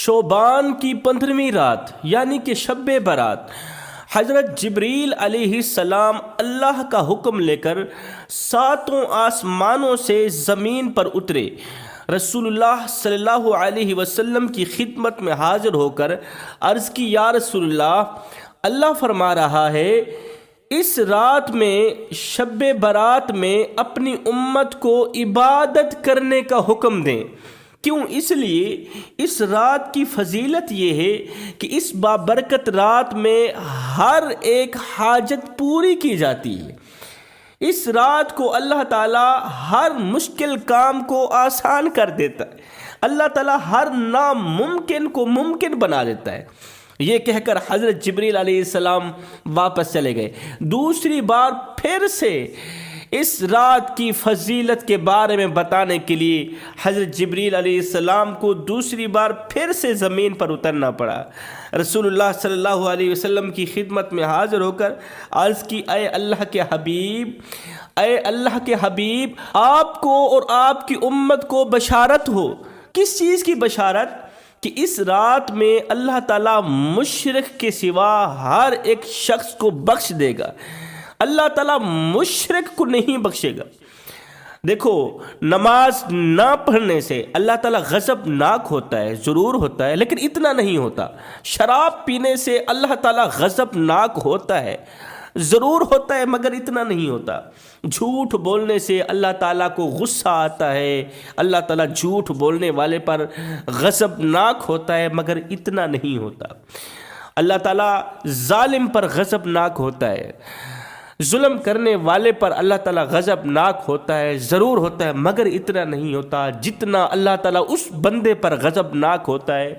شعبان کی 15ویں رات یعنی کہ شب برات حضرت جبریل علیہ السلام اللہ کا حکم لے کر 7 آسمانوں سے زمین پر اترے۔ رسول اللہ صلی اللہ علیہ وسلم کی خدمت میں حاضر ہو کر عرض کی، یا رسول اللہ، اللہ فرما رہا ہے اس رات میں شب برات میں اپنی امت کو عبادت کرنے کا حکم دیں۔ کیوں؟ اس لیے اس رات کی فضیلت یہ ہے کہ اس بابرکت رات میں ہر ایک حاجت پوری کی جاتی ہے۔ اس رات کو اللہ تعالیٰ ہر مشکل کام کو آسان کر دیتا ہے، اللہ تعالیٰ ہر ناممکن کو ممکن بنا دیتا ہے۔ یہ کہہ کر حضرت جبریل علیہ السلام واپس چلے گئے۔ دوسری بار پھر سے اس رات کی فضیلت کے بارے میں بتانے کے لیے حضرت جبریل علیہ السلام کو دوسری بار پھر سے زمین پر اترنا پڑا۔ رسول اللہ صلی اللہ علیہ وسلم کی خدمت میں حاضر ہو کر عرض کی، اے اللہ کے حبیب، اے اللہ کے حبیب، آپ کو اور آپ کی امت کو بشارت ہو۔ کس چیز کی بشارت؟ کہ اس رات میں اللہ تعالیٰ مشرک کے سوا ہر ایک شخص کو بخش دے گا، اللہ تعالیٰ مشرک کو نہیں بخشے گا۔ دیکھو، نماز نہ پڑھنے سے اللہ تعالیٰ غضب ناک ہوتا ہے، ضرور ہوتا ہے، لیکن اتنا نہیں ہوتا۔ شراب پینے سے اللہ تعالیٰ غضب ناک ہوتا ہے، ضرور ہوتا ہے، مگر اتنا نہیں ہوتا۔ جھوٹ بولنے سے اللہ تعالیٰ کو غصہ آتا ہے، اللہ تعالیٰ جھوٹ بولنے والے پر غضب ناک ہوتا ہے، مگر اتنا نہیں ہوتا۔ اللہ تعالیٰ ظالم پر غضب ناک ہوتا ہے، ظلم کرنے والے پر اللہ تعالیٰ غضب ناک ہوتا ہے، ضرور ہوتا ہے، مگر اتنا نہیں ہوتا جتنا اللہ تعالیٰ اس بندے پر غضب ناک ہوتا ہے۔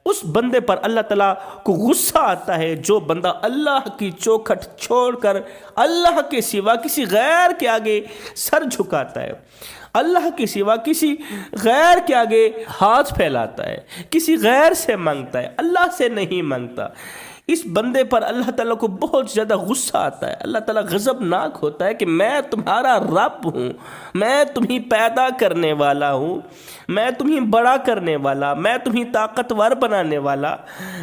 اس بندے پر اللہ تعالیٰ کو غصہ آتا ہے جو بندہ اللہ کی چوکھٹ چھوڑ کر اللہ کے سوا کسی غیر کے آگے سر جھکاتا ہے، اللہ کے سوا کسی غیر کے آگے ہاتھ پھیلاتا ہے، کسی غیر سے مانگتا ہے، اللہ سے نہیں مانگتا۔ اس بندے پر اللہ تعالیٰ کو بہت زیادہ غصہ آتا ہے، اللہ تعالیٰ غضب ناک ہوتا ہے کہ میں تمہارا رب ہوں، میں تمہیں پیدا کرنے والا ہوں، میں تمہیں بڑا کرنے والا، میں تمہیں طاقتور بنانے والا،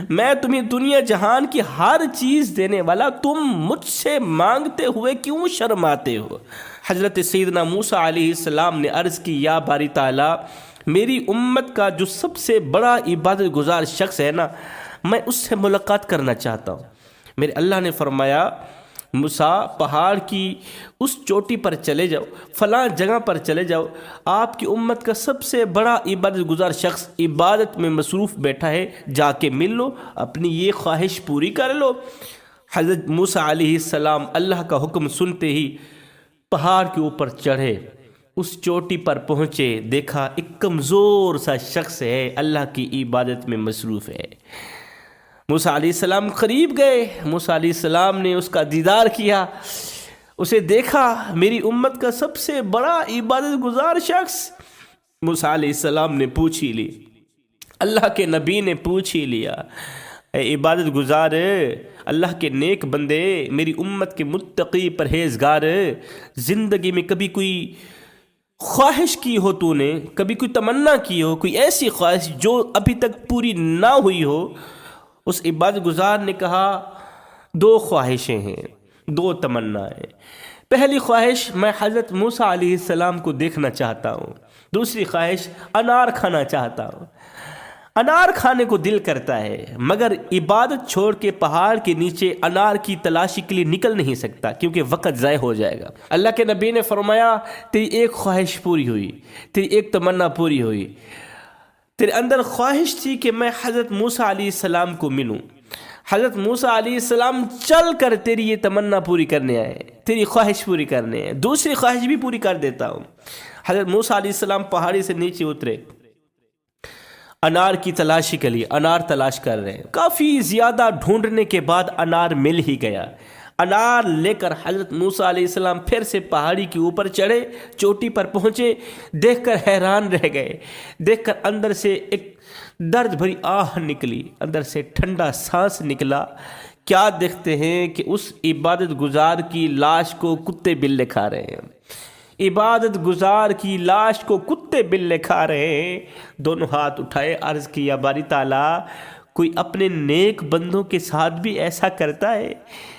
میں تمہیں دنیا جہان کی ہر چیز دینے والا، تم مجھ سے مانگتے ہوئے کیوں شرماتے ہو؟ حضرت سیدنا موسیٰ علیہ السلام نے عرض کی، یا باری تعالیٰ، میری امت کا جو سب سے بڑا عبادت گزار شخص ہے نا، میں اس سے ملاقات کرنا چاہتا ہوں۔ میرے اللہ نے فرمایا، موسیٰ، پہاڑ کی اس چوٹی پر چلے جاؤ، فلاں جگہ پر چلے جاؤ، آپ کی امت کا سب سے بڑا عبادت گزار شخص عبادت میں مصروف بیٹھا ہے، جا کے مل لو، اپنی یہ خواہش پوری کر لو۔ حضرت موسیٰ علیہ السلام اللہ کا حکم سنتے ہی پہاڑ کے اوپر چڑھے، اس چوٹی پر پہنچے، دیکھا ایک کمزور سا شخص ہے، اللہ کی عبادت میں مصروف ہے۔ موسیٰ علیہ السلام قریب گئے، موسیٰ علیہ السلام نے اس کا دیدار کیا، اسے دیکھا، میری امت کا سب سے بڑا عبادت گزار شخص۔ موسیٰ علیہ السلام نے پوچھ ہی لی، اللہ کے نبی نے پوچھ ہی لیا، اے عبادت گزار، اللہ کے نیک بندے، میری امت کے متقی پرہیزگار، زندگی میں کبھی کوئی خواہش کی ہو تو نے، کبھی کوئی تمنا کی ہو، کوئی ایسی خواہش جو ابھی تک پوری نہ ہوئی ہو؟ اس عبادت گزار نے کہا، 2 خواہشیں ہیں، 2 تمنائیں۔ پہلی خواہش، میں حضرت موسیٰ علیہ السلام کو دیکھنا چاہتا ہوں۔ دوسری خواہش، انار کھانا چاہتا ہوں۔ انار کھانے کو دل کرتا ہے، مگر عبادت چھوڑ کے پہاڑ کے نیچے انار کی تلاشی کے لیے نکل نہیں سکتا، کیونکہ وقت ضائع ہو جائے گا۔ اللہ کے نبی نے فرمایا، تیری ایک خواہش پوری ہوئی، تیری ایک تمنا پوری ہوئی۔ تیرے اندر خواہش تھی کہ میں حضرت موسیٰ علیہ السلام کو ملوں، حضرت موسیٰ علیہ السلام چل کر تیری یہ تمنا پوری کرنے آئے، تیری خواہش پوری کرنے آئے۔ دوسری خواہش بھی پوری کر دیتا ہوں۔ حضرت موسیٰ علیہ السلام پہاڑی سے نیچے اترے، انار کی تلاشی کے لیے انار تلاش کر رہے ہیں۔ کافی زیادہ ڈھونڈنے کے بعد انار مل ہی گیا۔ انار لے کر حضرت موسیٰ علیہ السلام پھر سے پہاڑی کے اوپر چڑھے، چوٹی پر پہنچے، دیکھ کر حیران رہ گئے، دیکھ کر اندر سے ایک درد بھری آہ نکلی، اندر سے ٹھنڈا سانس نکلا۔ کیا دیکھتے ہیں کہ اس عبادت گزار کی لاش کو کتے بلے کھا رہے ہیں۔ عبادت گزار کی لاش کو کتے بلے کھا رہے ہیں۔ دونوں ہاتھ اٹھائے، عرض کیا باری تعالیٰ کوئی اپنے نیک بندوں کے ساتھ بھی ایسا کرتا ہے؟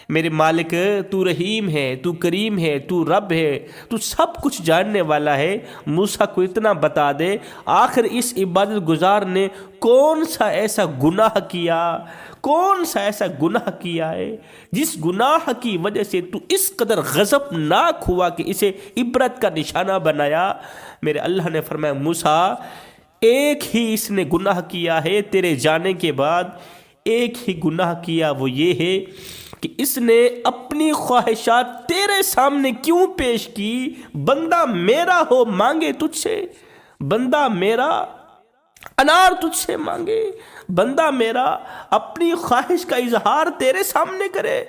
میرے مالک تو رحیم ہے، تو کریم ہے، تو رب ہے، تو سب کچھ جاننے والا ہے، موسیٰ کو اتنا بتا دے آخر اس عبادت گزار نے کون سا ایسا گناہ کیا، کون سا ایسا گناہ کیا ہے جس گناہ کی وجہ سے تو اس قدر غضبناک ہوا کہ اسے عبرت کا نشانہ بنایا۔ میرے اللہ نے فرمایا موسیٰ ایک ہی اس نے گناہ کیا ہے تیرے جانے کے بعد، ایک ہی گناہ کیا، وہ یہ ہے کہ اس نے اپنی خواہشات تیرے سامنے کیوں پیش کی؟ بندہ میرا ہو مانگے تجھ سے، بندہ میرا انار تجھ سے مانگے، بندہ میرا اپنی خواہش کا اظہار تیرے سامنے کرے،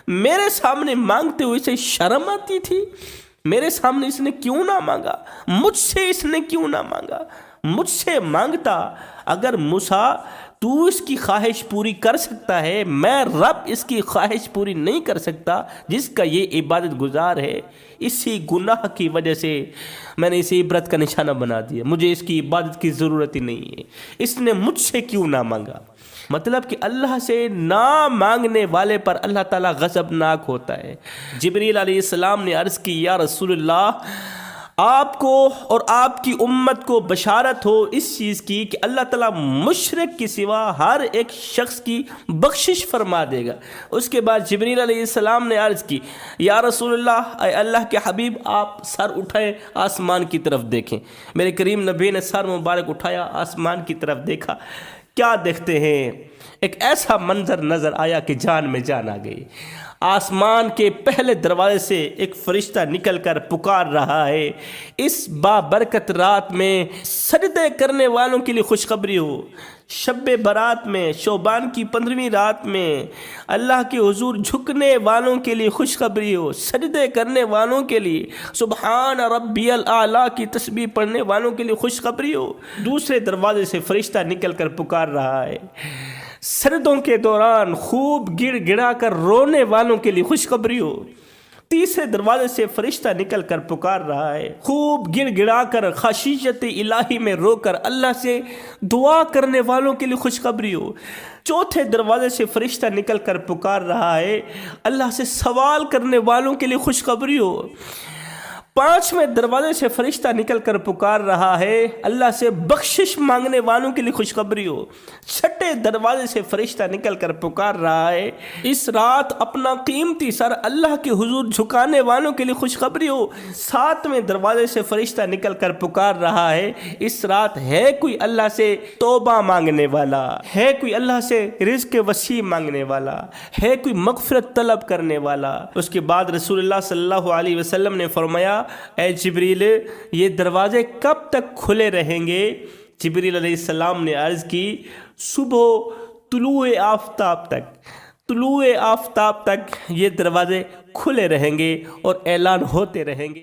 میرے سامنے مانگتے ہوئے اسے شرم آتی تھی؟ میرے سامنے اس نے کیوں نہ مانگا؟ مجھ سے اس نے کیوں نہ مانگا؟ مجھ سے مانگتا۔ اگر موسیٰ تو اس کی خواہش پوری کر سکتا ہے، میں رب اس کی خواہش پوری نہیں کر سکتا جس کا یہ عبادت گزار ہے، اسی گناہ کی وجہ سے میں نے اسے عبرت کا نشانہ بنا دیا، مجھے اس کی عبادت کی ضرورت ہی نہیں ہے، اس نے مجھ سے کیوں نہ مانگا؟ مطلب کہ اللہ سے نہ مانگنے والے پر اللہ تعالیٰ غضبناک ہوتا ہے۔ جبریل علیہ السلام نے عرض کی یا رسول اللہ آپ کو اور آپ کی امت کو بشارت ہو اس چیز کی کہ اللہ تعالیٰ مشرک کے سوا ہر ایک شخص کی بخشش فرما دے گا۔ اس کے بعد جبریل علیہ السلام نے عرض کی یا رسول اللہ اے اللہ کے حبیب آپ سر اٹھائیں آسمان کی طرف دیکھیں۔ میرے کریم نبی نے سر مبارک اٹھایا، آسمان کی طرف دیکھا، کیا دیکھتے ہیں؟ ایک ایسا منظر نظر آیا کہ جان میں جان آ گئی۔ آسمان کے پہلے دروازے سے ایک فرشتہ نکل کر پکار رہا ہے اس بابرکت رات میں سجدے کرنے والوں کے لیے خوشخبری ہو، شب برات میں، شعبان کی 15ویں رات میں اللہ کے حضور جھکنے والوں کے لیے خوشخبری ہو، سجدے کرنے والوں کے لیے سبحان ربی الاعلیٰ کی تسبیح پڑھنے والوں کے لیے خوشخبری ہو۔ دوسرے دروازے سے فرشتہ نکل کر پکار رہا ہے سردوں کے دوران خوب گڑ گڑا کر رونے والوں کے لیے خوشخبری ہو۔ تیسرے دروازے سے فرشتہ نکل کر پکار رہا ہے خوب گڑ گڑا کر خشیت الہی میں رو کر اللہ سے دعا کرنے والوں کے لیے خوشخبری ہو۔ چوتھے دروازے سے فرشتہ نکل کر پکار رہا ہے اللہ سے سوال کرنے والوں کے لیے خوشخبری ہو۔ پانچویں دروازے سے فرشتہ نکل کر پکار رہا ہے اللہ سے بخشش مانگنے والوں کے لیے خوشخبری ہو۔ چھٹے دروازے سے فرشتہ نکل کر پکار رہا ہے اس رات اپنا قیمتی سر اللہ کے حضور جھکانے والوں کے لیے خوشخبری ہو۔ ساتویں دروازے سے فرشتہ نکل کر پکار رہا ہے اس رات ہے کوئی اللہ سے توبہ مانگنے والا، ہے کوئی اللہ سے رزق وسیع مانگنے والا، ہے کوئی مغفرت طلب کرنے والا۔ اس کے بعد رسول اللہ صلی اللہ علیہ وسلم نے فرمایا اے جبریل یہ دروازے کب تک کھلے رہیں گے؟ جبریل علیہ السلام نے عرض کی صبح طلوع آفتاب تک، طلوع آفتاب تک یہ دروازے کھلے رہیں گے اور اعلان ہوتے رہیں گے۔